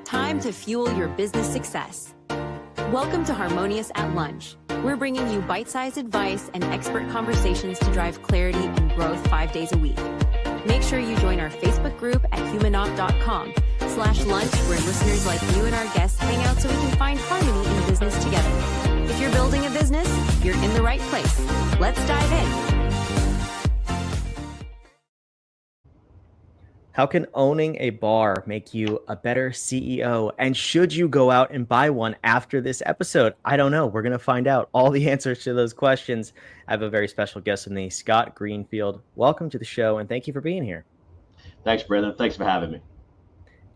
Time to fuel your business success. Welcome to Harmonious at Lunch. We're bringing you bite-sized advice and expert conversations to drive clarity and growth 5 days a week. Make sure you join our Facebook group at humanopt.com/lunch, where listeners like you and our guests hang out so we can find harmony in business together. If you're building a business, you're in the right place. Let's dive in. How can owning a bar make you a better CEO? And should you go out and buy one after this episode? I don't know. We're going to find out all the answers to those questions. I have a very special guest with me, Scott Greenfield. Welcome to the show, and thank you for being here. Thanks, Brandon. Thanks for having me.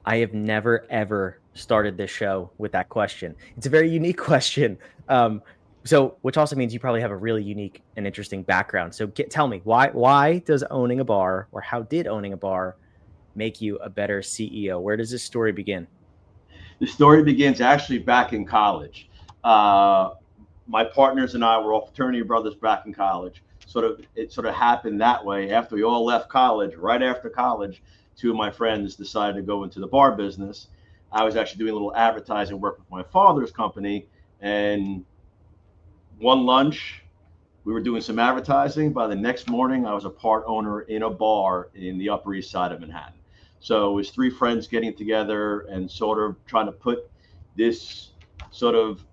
I have never, ever started this show with that question. It's a very unique question. Which also means you probably have a really unique and interesting background. So tell me, why does owning a bar, or how did owning a bar make you a better CEO? Where does this story begin? The story begins actually back in college. My partners and I were all fraternity brothers back in college. It sort of happened that way. After we all left college, right after college, two of my friends decided to go into the bar business. I was actually doing a little advertising work with my father's company, and one lunch, we were doing some advertising. By the next morning, I was a part owner in a bar in the Upper East Side of Manhattan. So it was three friends getting together and sort of trying to put this sort of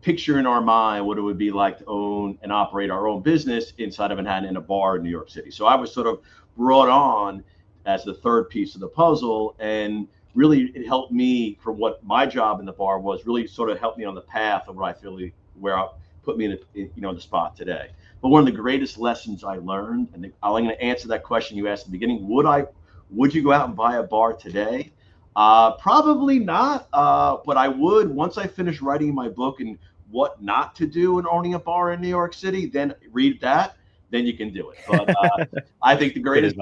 picture in our mind what it would be like to own and operate our own business inside of Manhattan in a bar in New York City. So I was sort of brought on as the third piece of the puzzle, and really it helped me for what my job in the bar was, really sort of helped me on the path of where put me in the spot today. But one of the greatest lessons I learned, and I'm going to answer that question you asked at the beginning, would you go out and buy a bar today? Probably not, but I would once I finish writing my book and what not to do in owning a bar in New York City. Then read that, then you can do it. But I think the greatest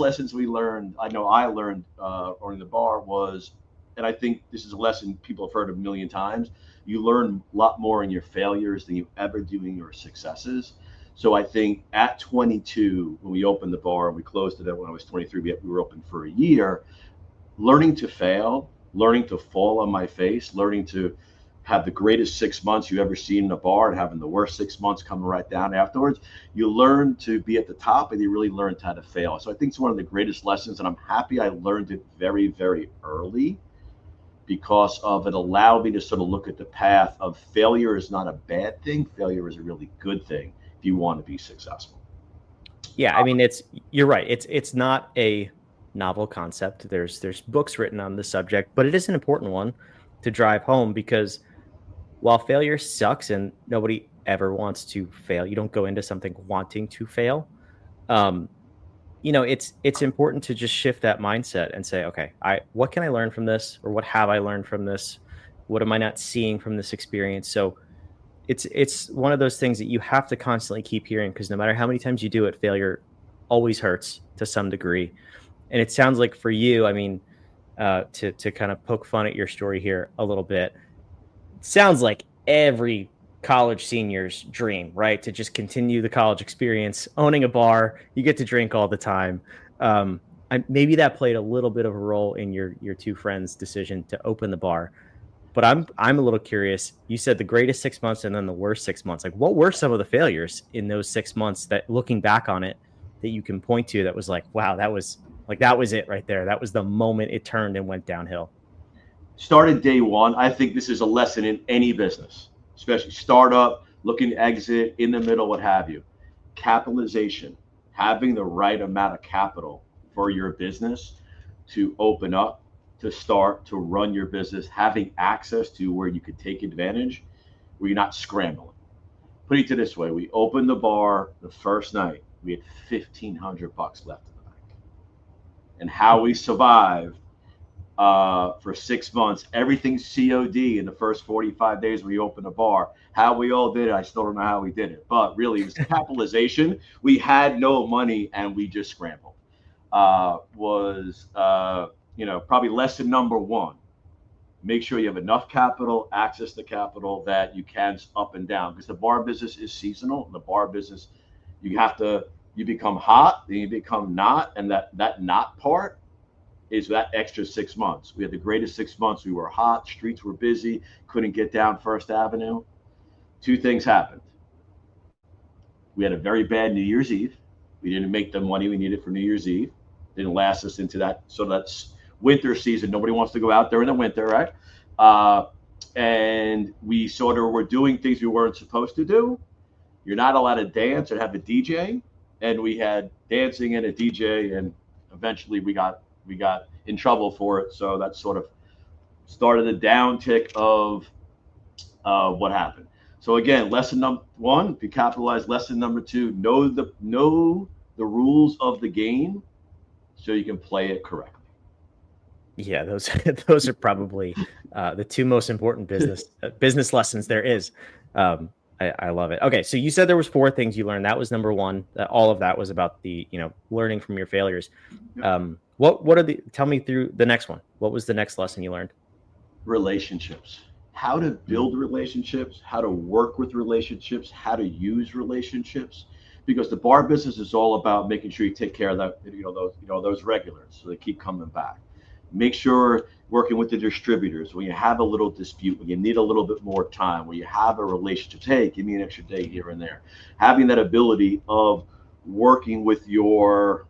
lessons we learned, I learned owning the bar was, and I think this is a lesson people have heard a million times, you learn a lot more in your failures than you ever do in your successes. So I think at 22, when we opened the bar, we closed it when I was 23, we were open for a year, learning to fail, learning to fall on my face, learning to have the greatest 6 months you ever seen in a bar and having the worst 6 months coming right down afterwards. You learn to be at the top, and you really learn how to fail. So I think it's one of the greatest lessons, and I'm happy I learned it very, very early, because it allowed me to sort of look at the path of failure is not a bad thing. Failure is a really good thing if you want to be successful. Yeah, I mean, you're right. It's not a novel concept. There's books written on the subject, but it is an important one to drive home, because while failure sucks and nobody ever wants to fail, you don't go into something wanting to fail. It's important to just shift that mindset and say, okay, what can I learn from this? Or what have I learned from this? What am I not seeing from this experience? So it's one of those things that you have to constantly keep hearing, because no matter how many times you do it, failure always hurts to some degree. And it sounds like for you, I mean, to kind of poke fun at your story here a little bit, it sounds like every college senior's dream, right? To just continue the college experience, owning a bar, you get to drink all the time. Maybe that played a little bit of a role in your two friends' decision to open the bar. But I'm a little curious. You said the greatest 6 months and then the worst 6 months. Like, what were some of the failures in those 6 months that, looking back on it, that you can point to that was like, wow, that was it right there. That was the moment it turned and went downhill. Started day one. I think this is a lesson in any business, especially startup, looking to exit, in the middle, what have you. Capitalization, having the right amount of capital for your business to open up, to start, to run your business, having access to where you could take advantage, where you're not scrambling. Put it this way, we opened the bar the first night, we had $1,500 left in the bank. And how we survived for 6 months, everything's COD in the first 45 days we opened the bar. How we all did it, I still don't know how we did it, but really it was capitalization. We had no money and we just scrambled. Probably lesson number one. Make sure you have enough capital, access to capital that you can up and down, because the bar business is seasonal. In the bar business, you become hot, then you become not, and that not part is that extra 6 months. We had the greatest 6 months. We were hot, streets were busy, couldn't get down First Avenue. Two things happened. We had a very bad New Year's Eve. We didn't make the money we needed for New Year's Eve. Didn't last us into that. So that's winter season. Nobody wants to go out there in the winter, right? And we sort of were doing things we weren't supposed to do. You're not allowed to dance or have a DJ. And we had dancing and a DJ, and eventually we got in trouble for it. So that sort of started the downtick of what happened. So again, lesson number one, be capitalized. Lesson number two, know the rules of the game so you can play it correctly. Yeah, those are probably the two most important business lessons there is. I love it. Okay, so you said there was 4 things you learned. That was number 1. All of that was about the learning from your failures. What are tell me through the next one. What was the next lesson you learned? Relationships. How to build relationships, how to work with relationships, how to use relationships, because the bar business is all about making sure you take care of that, those regulars, so they keep coming back. Make sure working with the distributors, when you have a little dispute, when you need a little bit more time, when you have a relationship, hey, give me an extra day here and there. Having that ability of working with your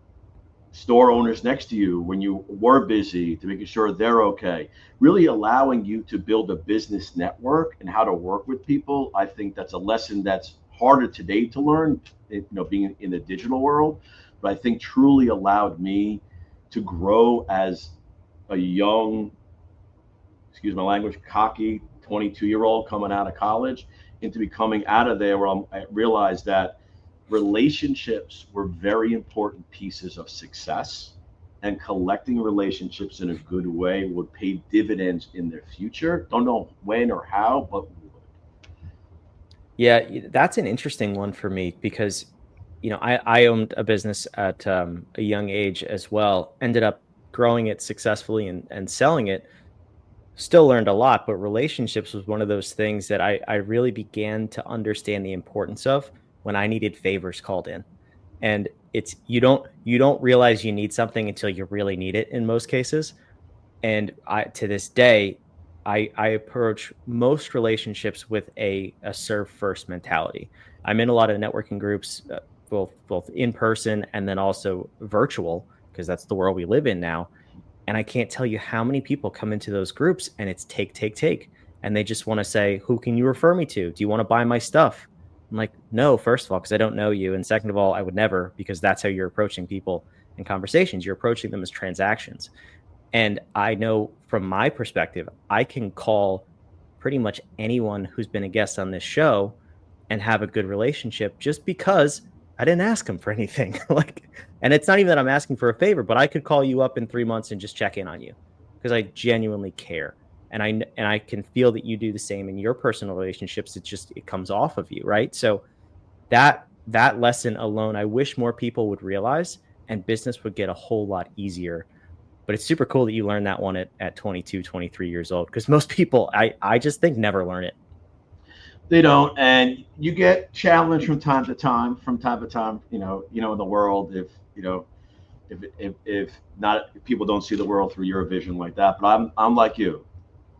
store owners next to you when you were busy, to making sure they're okay, really allowing you to build a business network and how to work with people. I think that's a lesson that's harder today to learn, being in the digital world, but I think truly allowed me to grow as a young, excuse my language, cocky 22-year-old coming out of college into becoming out of there where I realized that relationships were very important pieces of success, and collecting relationships in a good way would pay dividends in the future. Don't know when or how, but would. Yeah, that's an interesting one for me because, I owned a business at a young age as well, ended up growing it successfully and selling it. Still learned a lot, but relationships was one of those things that I really began to understand the importance of when I needed favors called in. And it's you don't realize you need something until you really need it in most cases. And to this day, I approach most relationships with a serve first mentality. I'm in a lot of networking groups, both in person and then also virtual, because that's the world we live in now. And I can't tell you how many people come into those groups and it's take. And they just want to say, who can you refer me to? Do you want to buy my stuff? I'm like, no, first of all, because I don't know you. And second of all, I would never, because that's how you're approaching people in conversations. You're approaching them as transactions. And I know from my perspective, I can call pretty much anyone who's been a guest on this show and have a good relationship just because I didn't ask them for anything. And it's not even that I'm asking for a favor, but I could call you up in 3 months and just check in on you because I genuinely care. And I can feel that you do the same in your personal relationships. It comes off of you, right? So that lesson alone, I wish more people would realize, and business would get a whole lot easier. But it's super cool that you learned that one at 22, 23 years old, because most people, I just think, never learn it. They don't, and you get challenged from time to time. In the world, if people don't see the world through your vision like that. But I'm like you.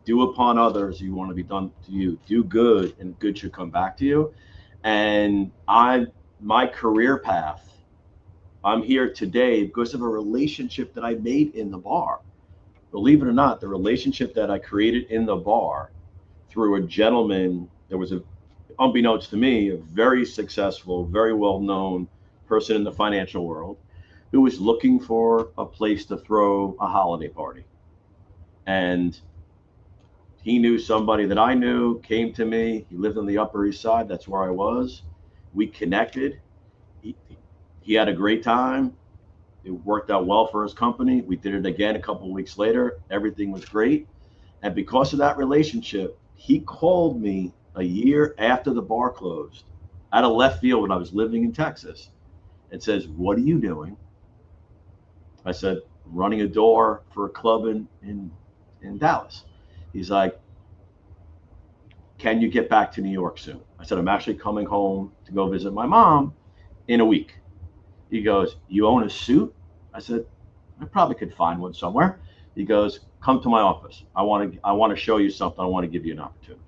Do upon others you want to be done to you. Do good, and good should come back to you. And my career path, I'm here today because of a relationship that I made in the bar. Believe it or not, the relationship that I created in the bar through a gentleman that was, unbeknownst to me, a very successful, very well-known person in the financial world who was looking for a place to throw a holiday party. And he knew somebody that I knew, came to me. He lived on the Upper East Side. That's where I was. We connected. He had a great time. It worked out well for his company. We did it again a couple of weeks later. Everything was great. And because of that relationship, he called me a year after the bar closed, out of left field when I was living in Texas, and says, "What are you doing?" I said, "Running a door for a club in Dallas." He's like, "Can you get back to New York soon?" I said, "I'm actually coming home to go visit my mom in a week." He goes, "You own a suit?" I said, I probably could find one somewhere. He goes, come to my office. I want to show you something. I want to give you an opportunity.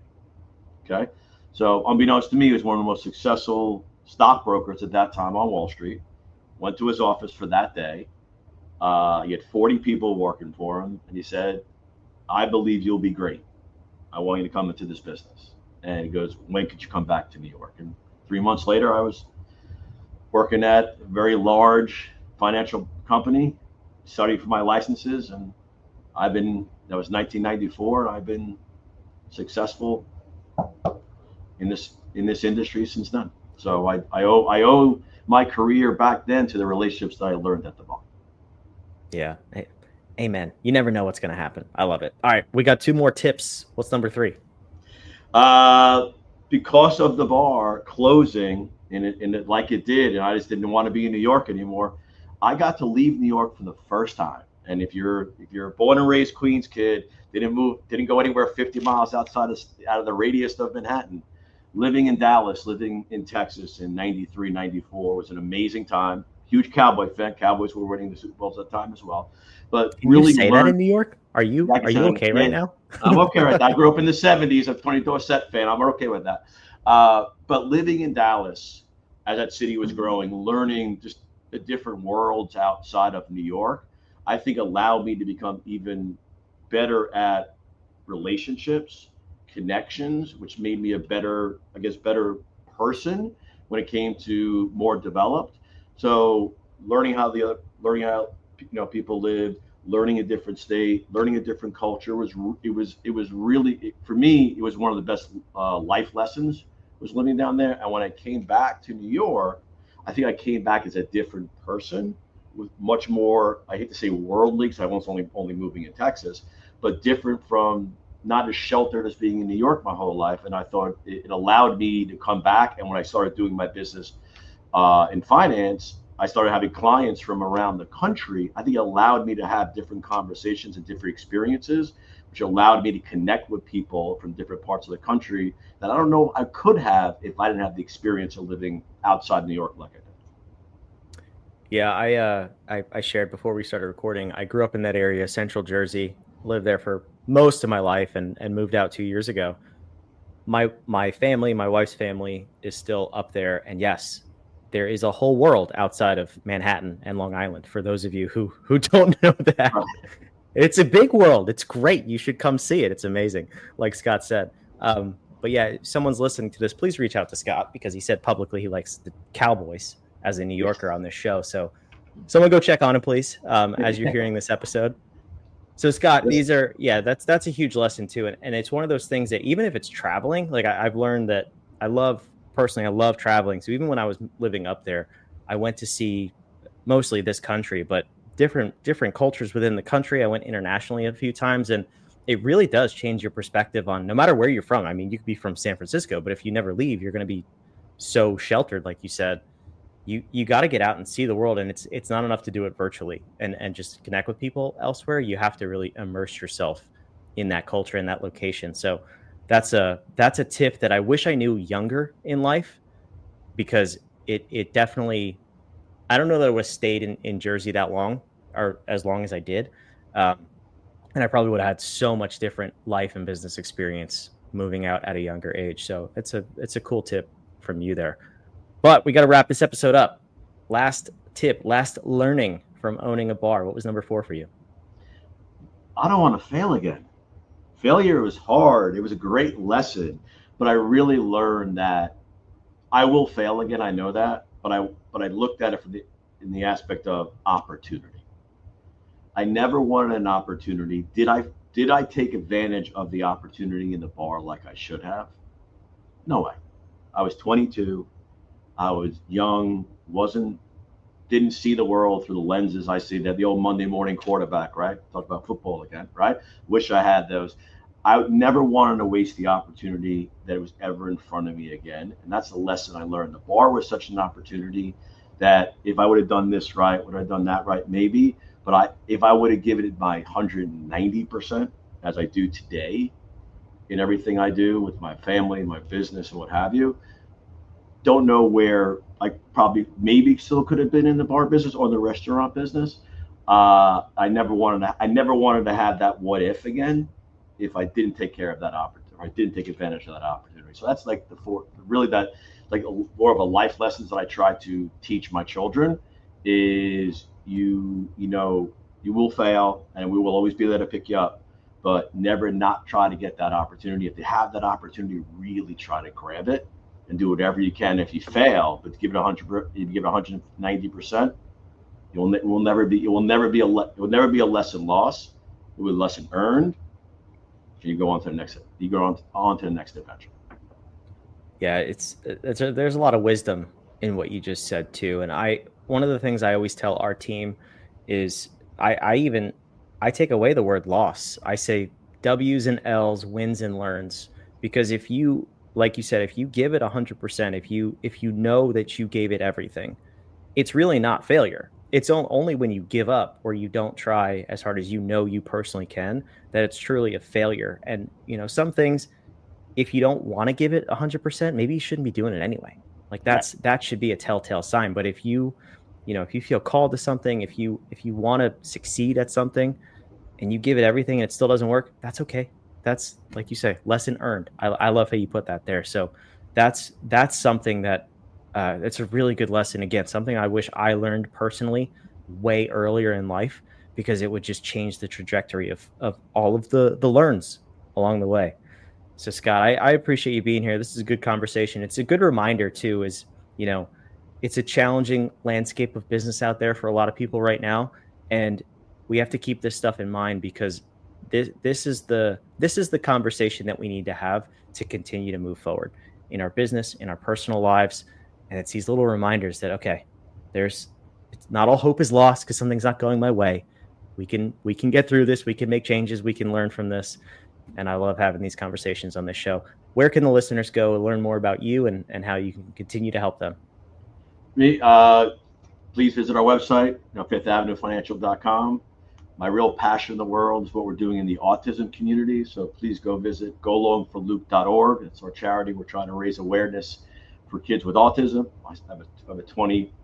Okay. So unbeknownst to me, he was one of the most successful stockbrokers at that time on Wall Street. Went to his office for that day. He had 40 people working for him. And he said, I believe you'll be great. I want you to come into this business. And he goes, when could you come back to New York? And 3 months later, I was working at a very large financial company, studying for my licenses. And that was 1994. And I've been successful in this industry since then. So I owe my career back then to the relationships that I learned at the bar. Yeah. Hey, amen. You never know what's going to happen. I love it. All right. We got 2 more tips. What's number 3? Because of the bar closing and it like it did, and I just didn't want to be in New York anymore. I got to leave New York for the first time. And if you're a born and raised Queens kid, didn't go anywhere 50 miles out of the radius of Manhattan. Living in Dallas, living in Texas in 93, 94 was an amazing time. Huge Cowboy fan. Cowboys were winning the Super Bowls at the time as well. But Can really you say that in New York? Are you okay right now? I'm okay right now. I grew up in the 70s. I'm a Tony Dorsett fan. I'm okay with that. But living in Dallas, as that city was growing, learning just the different worlds outside of New York, I think allowed me to become even better at relationships, connections, which made me a better person when it came to more developed. So learning how people live, learning a different state, learning a different culture was really for me, it was one of the best life lessons was living down there. And when I came back to New York, I think I came back as a different person with much more, I hate to say worldly because I was only moving in Texas, but different from not as sheltered as being in New York my whole life. And I thought it allowed me to come back. And when I started doing my business in finance, I started having clients from around the country. I think it allowed me to have different conversations and different experiences, which allowed me to connect with people from different parts of the country that I don't know I could have if I didn't have the experience of living outside New York like I did. Yeah, I shared before we started recording. I grew up in that area, Central Jersey, lived there for most of my life and moved out 2 years ago. My family, my wife's family is still up there. And yes, there is a whole world outside of Manhattan and Long Island. For those of you who don't know that, it's a big world. It's great. You should come see it. It's amazing. Like Scott said. But yeah, if someone's listening to this, please reach out to Scott because he said publicly he likes the Cowboys as a New Yorker on this show. So someone go check on him, please, as you're hearing this episode. So Scott, that's a huge lesson too. And it's one of those things that even if it's traveling, like I've learned that I love traveling. So even when I was living up there, I went to see mostly this country, but different cultures within the country. I went internationally a few times, and it really does change your perspective on no matter where you're from. I mean, you could be from San Francisco, but if you never leave, you're going to be so sheltered, like you said. You got to get out and see the world, and it's not enough to do it virtually and just connect with people elsewhere. You have to really immerse yourself in that culture and that location. So that's a tip that I wish I knew younger in life, because it definitely, I don't know that I would have stayed in Jersey that long or as long as I did. And I probably would have had so much different life and business experience moving out at a younger age. So it's a cool tip from you there. But we got to wrap this episode up. Last tip, last learning from owning a bar. What was number 4 for you? I don't want to fail again. Failure was hard. It was a great lesson, but I really learned that I will fail again. I know that, but I looked at it in the aspect of opportunity. I never wanted an opportunity. Did I take advantage of the opportunity in the bar like I should have? No way. I was 22. I was young, didn't see the world through the lenses I see. That the old Monday morning quarterback, right? Talk about football again, right? Wish I had those. I never wanted to waste the opportunity that was ever in front of me again. And that's the lesson I learned. The bar was such an opportunity that if I would have done this right, would I have done that right? Maybe. But if I would have given it my 190%, as I do today in everything I do with my family, my business, and what have you, don't know where I probably maybe still could have been in the bar business or the restaurant business. I never wanted to have that what if again if I didn't take care of that opportunity, or I didn't take advantage of that opportunity. So that's like more of a life lessons that I try to teach my children is you will fail and we will always be there to pick you up, but never not try to get that opportunity. If you have that opportunity, really try to grab it and do whatever you can. If you fail, but give it 190%, it will never be a lesson lost. It will be a lesson earned. You go on to the next adventure. Yeah, there's a lot of wisdom in what you just said too. And one of the things I always tell our team is I take away the word loss. I say W's and L's, wins and learns, because if you, like you said, if you give it 100%, if you know that you gave it everything, it's really not failure. It's only when you give up or you don't try as hard as you personally can that it's truly a failure. And some things, if you don't want to give it 100%, maybe you shouldn't be doing it anyway. Like that should be a telltale sign. But if you feel called to something, if you want to succeed at something and you give it everything and it still doesn't work, that's okay. That's, like you say, lesson earned. I love how you put that there. So that's something that it's a really good lesson. Again, something I wish I learned personally way earlier in life, because it would just change the trajectory of all of the learns along the way. So Scott, I appreciate you being here. This is a good conversation. It's a good reminder too, is, it's a challenging landscape of business out there for a lot of people right now. And we have to keep this stuff in mind, because this is the conversation that we need to have to continue to move forward in our business, in our personal lives. And it's these little reminders that, okay, it's not all hope is lost because something's not going my way. We can get through this. We can make changes. We can learn from this. And I love having these conversations on this show. Where can the listeners go and learn more about you and how you can continue to help them? Please visit our website, fifthavenuefinancial.com. My real passion in the world is what we're doing in the autism community. So please go visit golongforluke.org. It's our charity. We're trying to raise awareness for kids with autism. I have a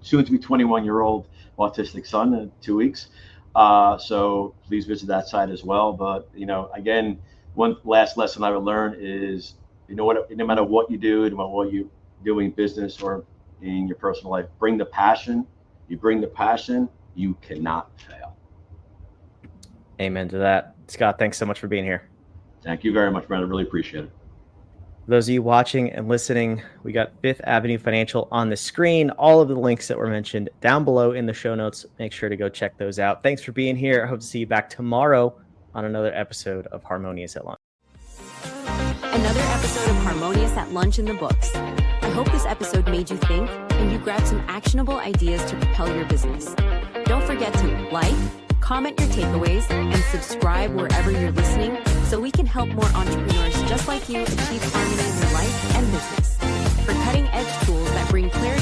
soon to be 21-year-old autistic son in 2 weeks. So please visit that site as well. But, again, one last lesson I would learn is, no matter what you do, no matter what you do in business or in your personal life, bring the passion. You bring the passion, you cannot fail. Amen to that. Scott, thanks so much for being here. Thank you very much, man. I really appreciate it. For those of you watching and listening, we got Fifth Avenue Financial on the screen. All of the links that were mentioned down below in the show notes. Make sure to go check those out. Thanks for being here. I hope to see you back tomorrow on another episode of Harmonious at Lunch. Another episode of Harmonious at Lunch in the books. I hope this episode made you think and you grabbed some actionable ideas to propel your business. Don't forget to like, comment your takeaways, and subscribe wherever you're listening so we can help more entrepreneurs just like you achieve harmony in their life and business. For cutting-edge tools that bring clarity